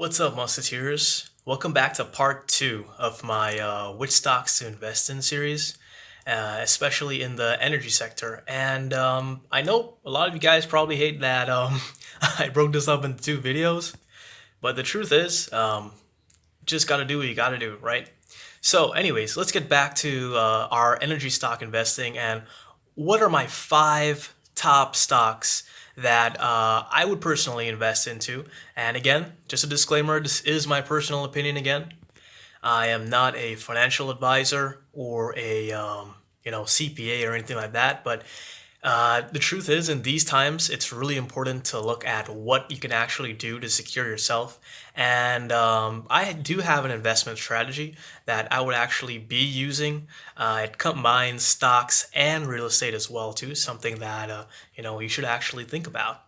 What's up, Musketeers? Welcome back to part two of my which stocks to invest in series, especially in the energy sector. And I know a lot of you guys probably hate that I broke this up into two videos, but the truth is, just gotta do what you gotta do, right? So, anyways, let's get back to our energy stock investing and what are my five top stocks that I would personally invest into. And again, just a disclaimer, this is my personal opinion again. I am not a financial advisor or a CPA or anything like that, but the truth is, in these times, it's really important to look at what you can actually do to secure yourself. And I do have an investment strategy that I would actually be using. It combines stocks and real estate as well, too. Something that you should actually think about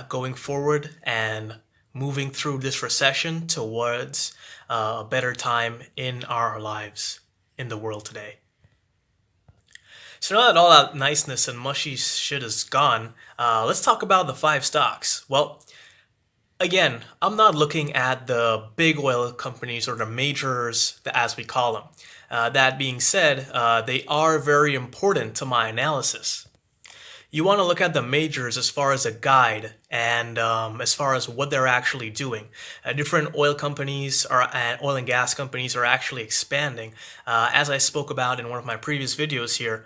going forward and moving through this recession towards a better time in our lives in the world today. So now that all that niceness and mushy shit is gone, let's talk about the five stocks. Well, again, I'm not looking at the big oil companies or the majors, as we call them. That being said, they are very important to my analysis. You want to look at the majors as far as a guide and as far as what they're actually doing. Different oil companies and oil and gas companies are actually expanding. As I spoke about in one of my previous videos here,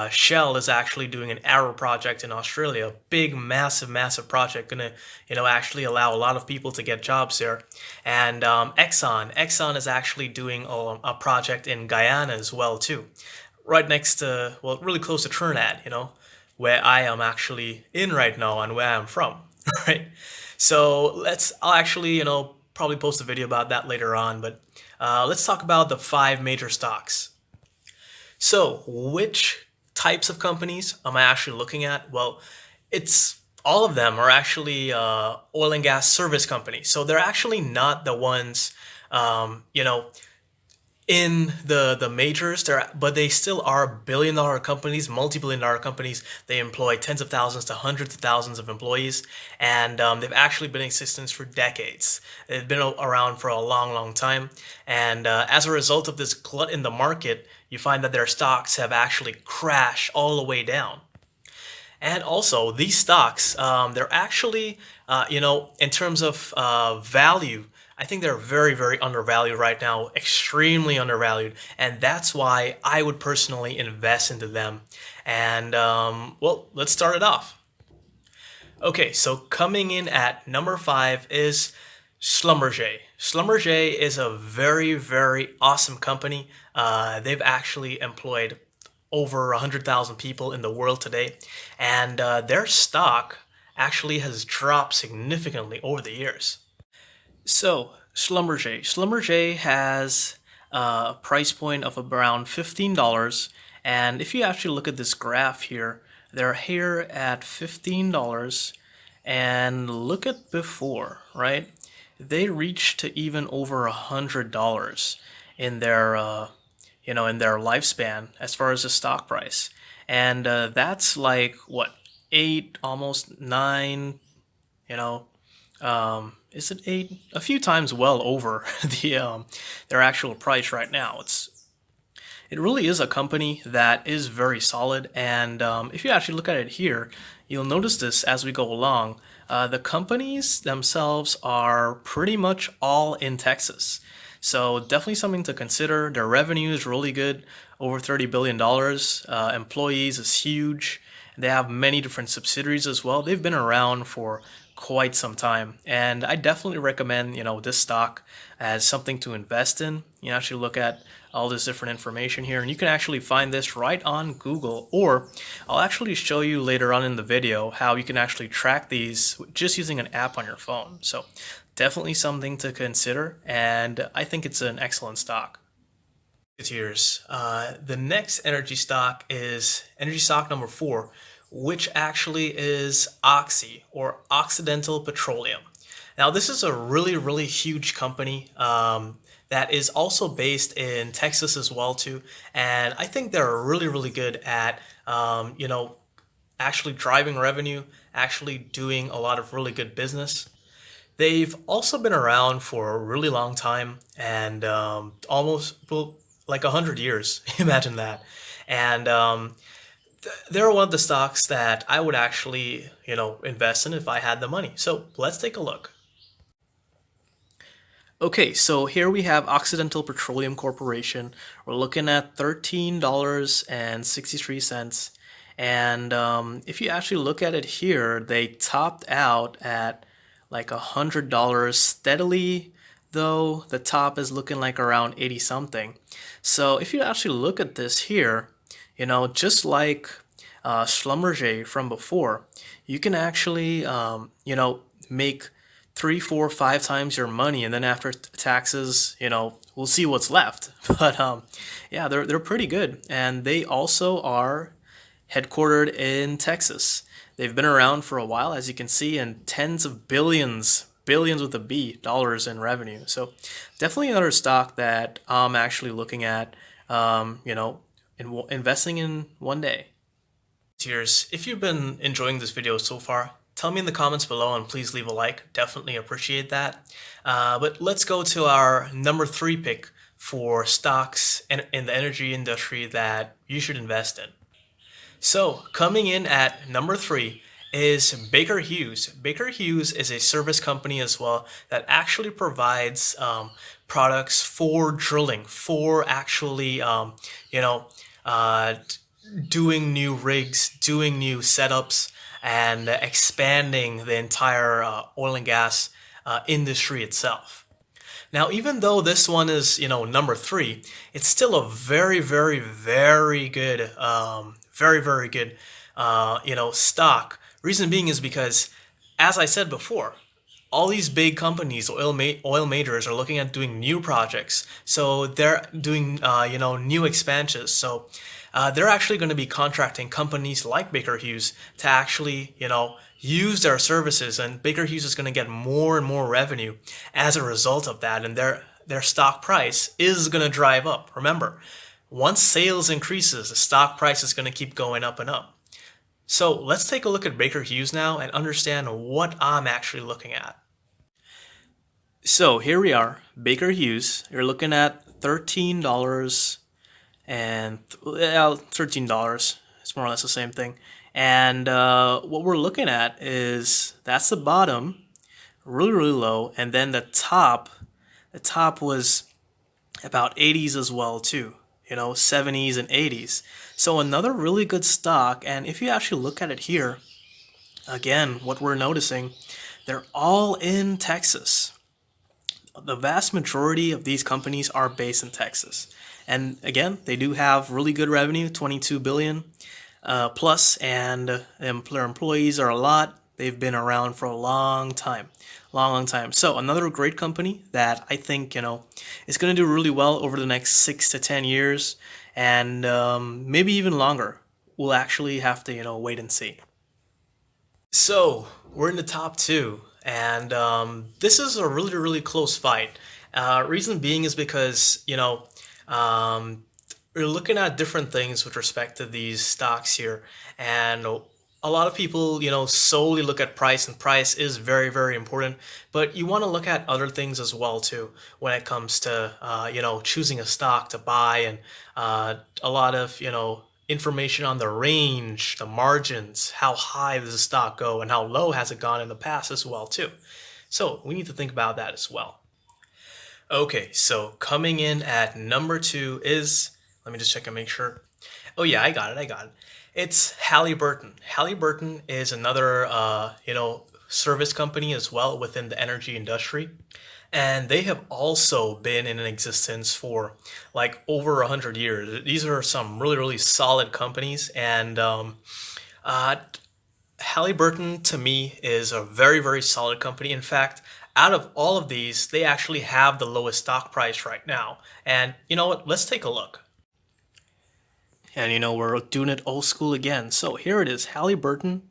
Shell is actually doing an Arrow project in Australia. Big, massive project, gonna actually allow a lot of people to get jobs there. And Exxon is actually doing a project in Guyana as well too, right next to, well, really close to Trinidad, where I am actually in right now and where I'm from, right? So I'll actually, probably post a video about that later on, but let's talk about the five major stocks. So which types of companies am I actually looking at? Well, all of them are actually oil and gas service companies. So they're actually not the ones, in the majors, but they still are billion-dollar companies, multi-billion-dollar companies. They employ tens of thousands to hundreds of thousands of employees, and they've actually been in existence for decades. They've been around for a long time, and as a result of this glut in the market, you find that their stocks have actually crashed all the way down. And also, these stocks, they're actually, in terms of value, I think they're very undervalued right now, extremely undervalued. And that's why I would personally invest into them. And, well, let's start it off. Okay, so coming in at number five is Slumber J. Slumber J is a very awesome company. They've actually employed over 100,000 people in the world today, and their stock actually has dropped significantly over the years. So, Slumber J has a price point of around $15, and if you actually look at this graph here, they're here at $15, and look at before, right? They reached to even over $100 in their in their lifespan as far as the stock price. And that's like, what, 8, almost 9, is it 8? A few times well over their actual price right now. It really is a company that is very solid, and if you actually look at it here, you'll notice this as we go along. The companies themselves are pretty much all in Texas. So definitely something to consider. Their revenue is really good, over $30 billion. Employees is huge. They have many different subsidiaries as well. They've been around for quite some time. And I definitely recommend, this stock as something to invest in. You actually look at all this different information here, and you can actually find this right on Google, or I'll actually show you later on in the video how you can actually track these just using an app on your phone. So definitely something to consider, and I think it's an excellent stock. The next energy stock is energy stock number 4, which actually is Oxy, or Occidental Petroleum. Now, this is a really huge company that is also based in Texas as well too, and I think they're really good at actually driving revenue, actually doing a lot of really good business. They've also been around for a really long time and almost well, like 100 years. Imagine that. And they're one of the stocks that I would actually, invest in if I had the money. So let's take a look. Okay, so here we have Occidental Petroleum Corporation. We're looking at $13.63. And if you actually look at it here, they topped out at like $100 steadily, though the top is looking like around 80 something. So if you actually look at this here, just like Slumber J from before, you can actually, make three, four, five times your money, and then after taxes, we'll see what's left. But yeah, they're pretty good, and they also are headquartered in Texas. They've been around for a while, as you can see, and tens of billions, billions with a B, dollars in revenue. So definitely another stock that I'm actually looking at, investing in one day. Cheers. If you've been enjoying this video so far, tell me in the comments below and please leave a like. Definitely appreciate that. But let's go to our number 3 pick for stocks in the energy industry that you should invest in. So coming in at number 3 is Baker Hughes. Baker Hughes is a service company as well that actually provides products for drilling, for actually, doing new rigs, doing new setups, and expanding the entire oil and gas industry itself. Now, even though this one is, number 3, it's still a very, very, very good, very good, stock. Reason being is because, as I said before, all these big companies, oil majors, are looking at doing new projects. So they're doing, new expansions. So they're actually going to be contracting companies like Baker Hughes to actually, use their services, and Baker Hughes is going to get more and more revenue as a result of that, and their stock price is going to drive up. Remember, once sales increases, the stock price is going to keep going up and up. So let's take a look at Baker Hughes now and understand what I'm actually looking at. So here we are, Baker Hughes. You're looking at $13 and $13. It's more or less the same thing. And what we're looking at is that's the bottom, really, really low, and then the top was about 80s as well too, 70s and 80s. So another really good stock, and if you actually look at it here, again, what we're noticing, they're all in Texas. The vast majority of these companies are based in Texas. And again, they do have really good revenue, 22 billion plus, and their employees are a lot. They've been around for a long time. Long time. So another great company that I think, is going to do really well over the next 6 to 10 years, and maybe even longer. We'll actually have to, wait and see. So we're in the top 2, and this is a really, really close fight. Reason being is because, we're looking at different things with respect to these stocks here, and a lot of people, solely look at price, and price is very, very important, but you want to look at other things as well too when it comes to, choosing a stock to buy, and a lot of, information on the range, the margins, how high does the stock go, and how low has it gone in the past as well too. So we need to think about that as well. Okay, so coming in at number 2 is, let me just check and make sure. Oh yeah, I got it. It's Halliburton. Halliburton is another, service company as well within the energy industry. And they have also been in existence for like over 100 years. These are some really, really solid companies. And Halliburton, to me, is a very, very solid company. In fact, out of all of these, they actually have the lowest stock price right now. And you know what? Let's take a look. And we're doing it old school again. So here it is, Halliburton,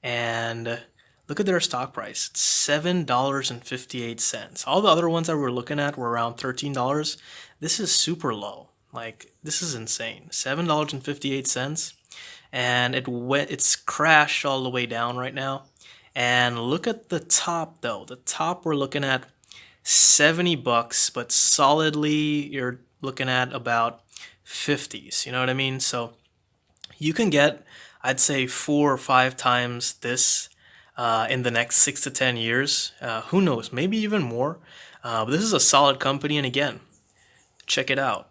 and look at their stock price. It's $7.58. All the other ones that we're looking at were around $13. This is super low. Like, this is insane. $7.58, and it's crashed all the way down right now. And look at the top though. The top we're looking at $70, but solidly you're looking at about 50s. You know what I mean? So you can get, I'd say, 4 or 5 times this in the next 6 to 10 years. Who knows? Maybe even more. But this is a solid company, and again, check it out.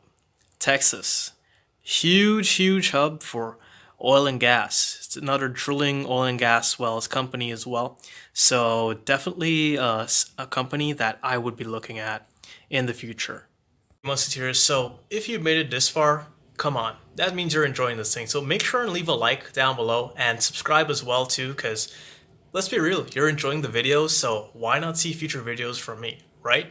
Texas, huge hub for oil and gas. It's another drilling oil and gas wells company as well. So definitely a company that I would be looking at in the future. Musketeers, so if you've made it this far, come on. That means you're enjoying this thing. So make sure and leave a like down below and subscribe as well too, because let's be real, you're enjoying the videos, so why not see future videos from me, right?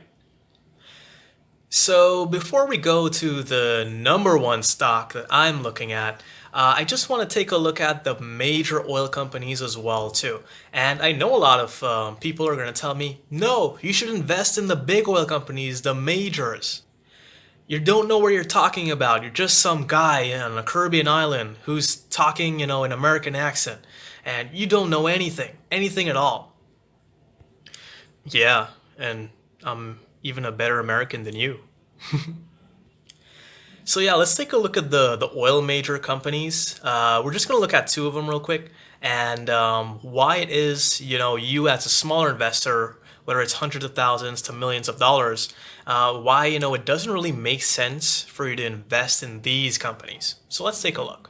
So before we go to the number one stock that I'm looking at, I just want to take a look at the major oil companies as well too. And I know a lot of people are going to tell me, no, you should invest in the big oil companies, the majors. You don't know what you're talking about. You're just some guy on a Caribbean island who's talking, an American accent. And you don't know anything at all. Yeah, and I'm even a better American than you. So yeah, let's take a look at the oil major companies. We're just gonna look at two of them real quick, and why it is, you as a smaller investor, whether it's hundreds of thousands to millions of dollars, why it doesn't really make sense for you to invest in these companies. So let's take a look.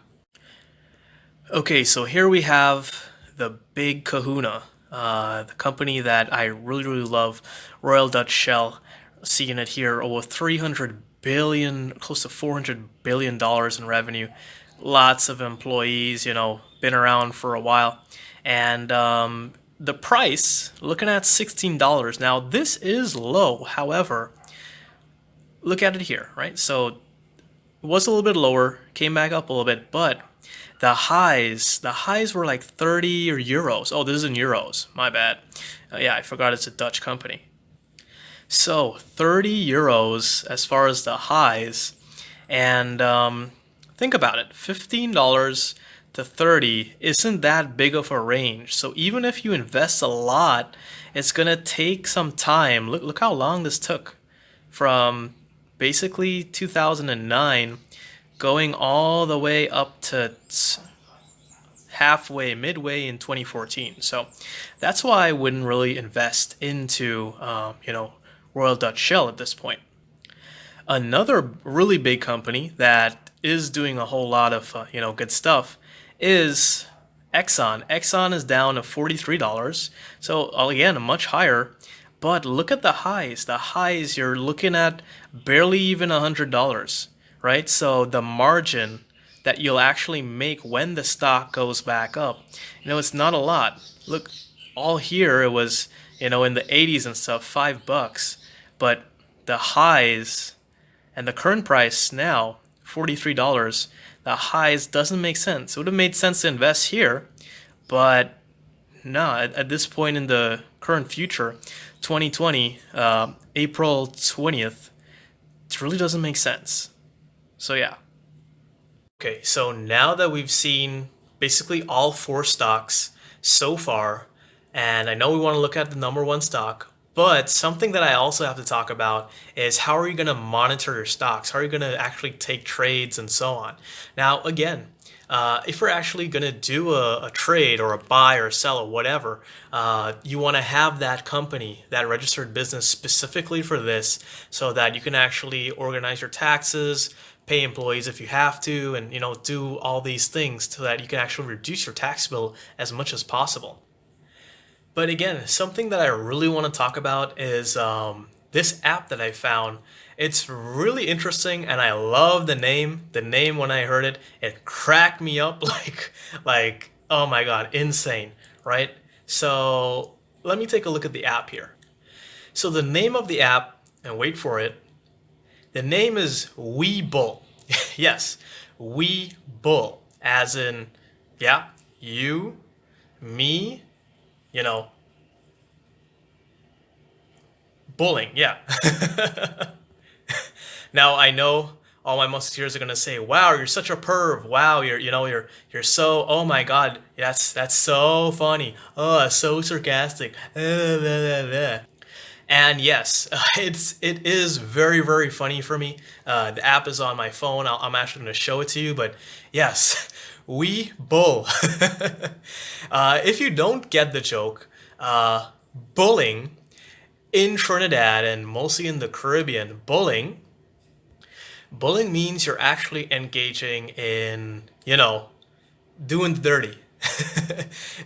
Okay, so here we have the big kahuna, the company that I really love, Royal Dutch Shell. Seeing it here, over 300 billion, close to $400 billion in revenue, lots of employees, been around for a while. And the price, looking at $16. Now, this is low. However, look at it here, right? So it was a little bit lower, came back up a little bit, but the highs were like 30 or euros. Oh, this is in euros. My bad. Yeah, I forgot it's a Dutch company. So 30 euros as far as the highs, and think about it, $15 to 30 isn't that big of a range. So even if you invest a lot, it's gonna take some time. Look how long this took, from basically 2009 going all the way up to midway in 2014. So that's why I wouldn't really invest into Royal Dutch Shell at this point. Another really big company that is doing a whole lot of good stuff is Exxon. Exxon is down to $43, so again much higher. But look at the highs. The highs, you're looking at barely even $100, right? So the margin that you'll actually make when the stock goes back up, it's not a lot. Look, all here it was in the 80s and stuff, $5. But the highs and the current price now, $43, the highs doesn't make sense. It would have made sense to invest here, but no, at this point in the current future, 2020, April 20th, it really doesn't make sense. So yeah. Okay, so now that we've seen basically all four stocks so far, and I know we want to look at the number one stock, but something that I also have to talk about is how are you going to monitor your stocks? How are you going to actually take trades and so on? Now, again, if we're actually going to do a trade or a buy or sell or whatever, you want to have that company, that registered business specifically for this, so that you can actually organize your taxes, pay employees if you have to, and do all these things so that you can actually reduce your tax bill as much as possible. But again, something that I really want to talk about is this app that I found. It's really interesting, and I love the name. The name, when I heard it, it cracked me up like oh my god, insane, right? So let me take a look at the app here. So the name of the app, and wait for it, the name is Webull. Yes, Webull, as in, yeah, you, me, bullying, yeah. Now, I know all my musketeers are gonna say, "Wow, you're such a perv. Wow, you're so. Oh my God, that's so funny. Oh, so sarcastic." And yes, it is very very funny for me. The app is on my phone. I'm actually going to show it to you. But yes, we bull. If you don't get the joke, bulling in Trinidad and mostly in the Caribbean, bullying means you're actually engaging in, doing the dirty.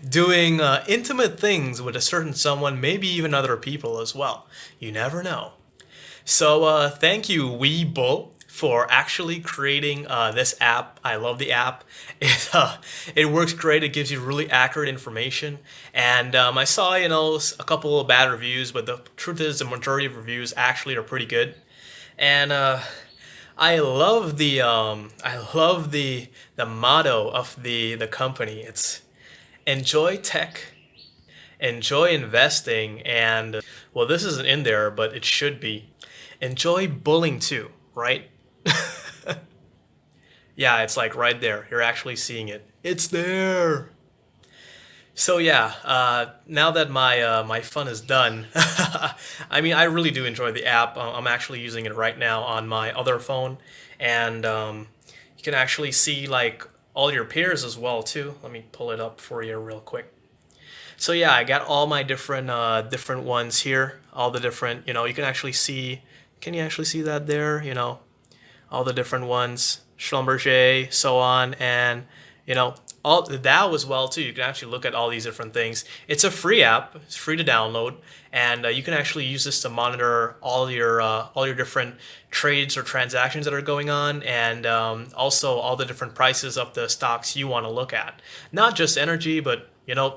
Doing intimate things with a certain someone, maybe even other people as well. You never know. So thank you, Webull, for actually creating this app. I love the app. It works great. It gives you really accurate information. And I saw, a couple of bad reviews, but the truth is the majority of reviews actually are pretty good. And I love the motto of the company. It's enjoy tech, enjoy investing, and well, this isn't in there, but it should be. Enjoy bullying too, right? Yeah, it's like right there. You're actually seeing it. It's there. So yeah, now that my fun is done, I mean, I really do enjoy the app. I'm actually using it right now on my other phone, and you can actually see like all your peers as well too. Let me pull it up for you real quick. So yeah, I got all my different ones here. All the different, you can actually see. Can you actually see that there? All the different ones, Slumber J, so on, and all the DAO as well too. You can actually look at all these different things. It's a free app. It's free to download, and you can actually use this to monitor all your different trades or transactions that are going on, and also all the different prices of the stocks you want to look at. Not just energy, but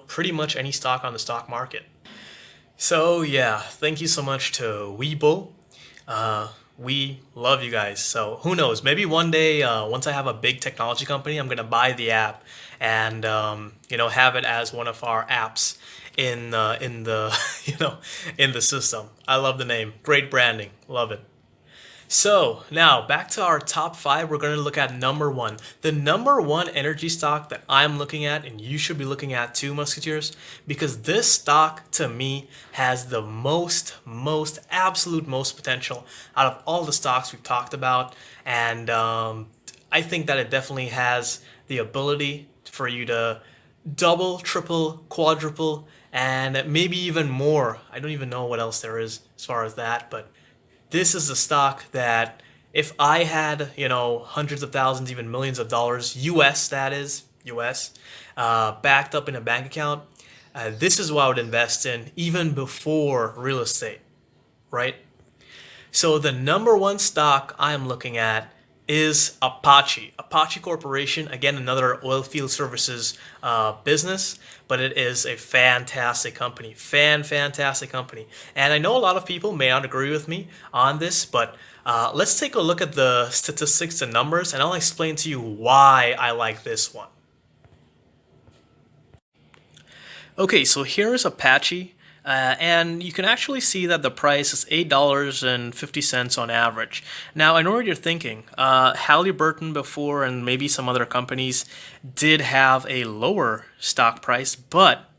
pretty much any stock on the stock market. So yeah, thank you so much to Webull. We love you guys. So who knows? Maybe one day, once I have a big technology company, I'm gonna buy the app and have it as one of our apps in the in the system. I love the name. Great branding. Love it. So now back to our top five. We're going to look at number one. The number one energy stock that I'm looking at, and you should be looking at too, Musketeers, because this stock to me has the absolute most potential out of all the stocks we've talked about. And I think that it definitely has the ability for you to double, triple, quadruple, and maybe even more. I don't even know what else there is as far as that, but this is a stock that if I had, hundreds of thousands, even millions of dollars, US that is, US, backed up in a bank account, this is what I would invest in even before real estate, right? So the number one stock I'm looking at is Apache. Apache Corporation, again, another oil field services business, but it is a fantastic company. Fantastic company. And I know a lot of people may not agree with me on this, but let's take a look at the statistics and numbers, and I'll explain to you why I like this one. Okay, so here is Apache. And you can actually see that the price is $8.50 on average. Now, I know what you're thinking. Halliburton before and maybe some other companies did have a lower stock price, but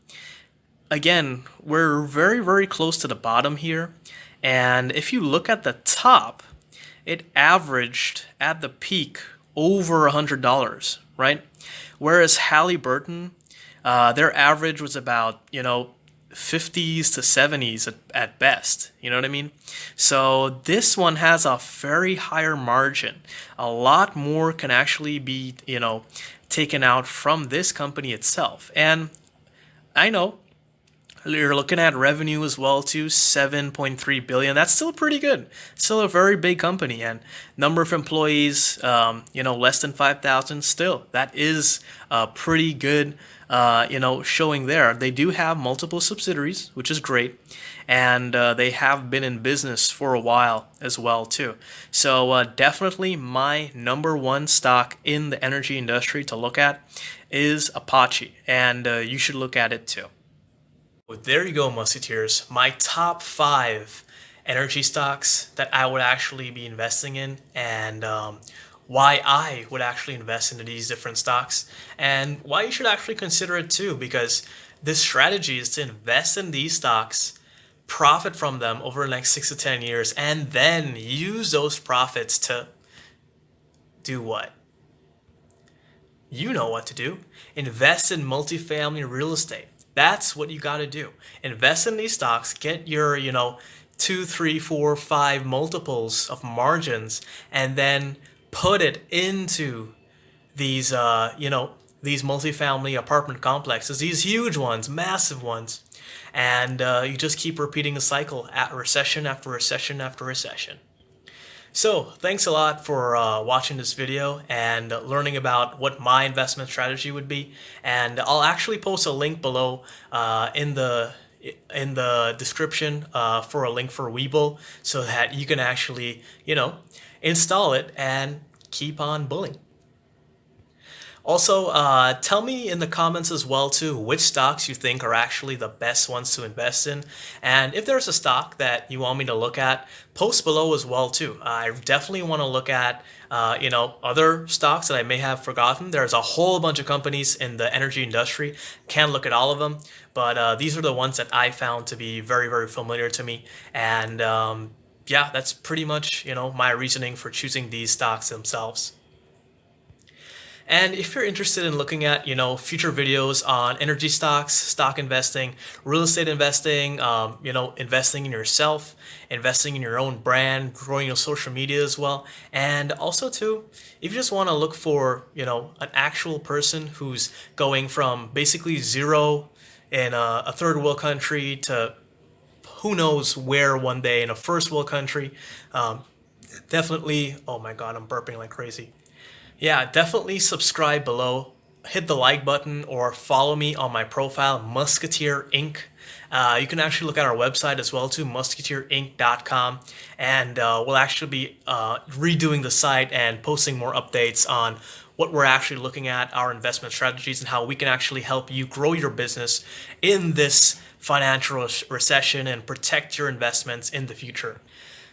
again, we're very, very close to the bottom here. And if you look at the top, it averaged at the peak over $100, right? Whereas Halliburton, their average was about, 50s to 70s at best. You know what I mean? So this one has a very higher margin. A lot more can actually be, taken out from this company itself. And I know you're looking at revenue as well too, 7.3 billion. That's still pretty good. Still a very big company, and number of employees, less than 5,000. Still, that is a pretty good, showing there. They do have multiple subsidiaries, which is great, and they have been in business for a while as well too. So definitely my number one stock in the energy industry to look at is Apache, and you should look at it too. Well, there you go, Musketeers. My top five energy stocks that I would actually be investing in, and why I would actually invest into these different stocks, and why you should actually consider it too, because this strategy is to invest in these stocks, profit from them over the next 6 to 10 years, and then use those profits to do what? You know what to do. Invest in multifamily real estate. That's what you got to do. Invest in these stocks, get your, 2, 3, 4, 5 multiples of margins, and then put it into these, these multifamily apartment complexes, these huge ones, massive ones. And you just keep repeating the cycle at recession after recession after recession. So thanks a lot for watching this video and learning about what my investment strategy would be. And I'll actually post a link below in the description for a link for Webull, so that you can actually, install it and keep on bulling. Also, tell me in the comments as well too which stocks you think are actually the best ones to invest in, and if there's a stock that you want me to look at, post below as well too. I definitely want to look at other stocks that I may have forgotten. There's a whole bunch of companies in the energy industry. Can't look at all of them, but these are the ones that I found to be very, very familiar to me, and yeah, that's pretty much my reasoning for choosing these stocks themselves. And if you're interested in looking at, future videos on energy stocks, stock investing, real estate investing, investing in yourself, investing in your own brand, growing your social media as well, and also too, if you just want to look for, an actual person who's going from basically zero in a third world country to who knows where one day in a first world country, definitely, oh my God, I'm burping like crazy. Yeah, definitely subscribe below, hit the like button, or follow me on my profile, Musketeer Inc. You can actually look at our website as well too, musketeerinc.com, and we'll actually be redoing the site and posting more updates on what we're actually looking at, our investment strategies, and how we can actually help you grow your business in this financial recession and protect your investments in the future.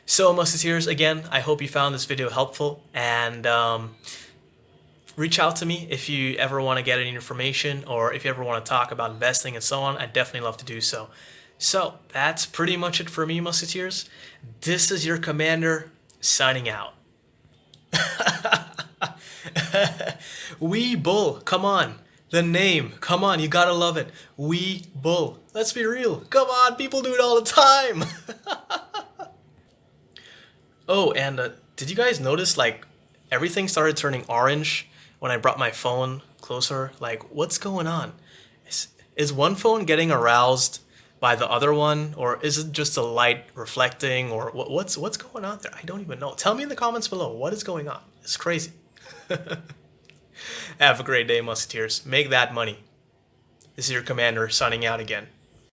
So, Musketeers, again, I hope you found this video helpful, and reach out to me if you ever want to get any information, or if you ever want to talk about investing and so on. I'd definitely love to do so. So that's pretty much it for me, Musketeers. This is your commander signing out. We Bull, come on. The name, come on, you gotta love it. We Bull. Let's be real. Come on, people do it all the time. Oh, and did you guys notice, like, everything started turning orange when I brought my phone closer? Like, what's going on? Is one phone getting aroused by the other one, or is it just a light reflecting, or what's going on there? I don't even know. Tell me in the comments below. What is going on? It's crazy. Have a great day, Musketeers. Make that money. This is your commander signing out again.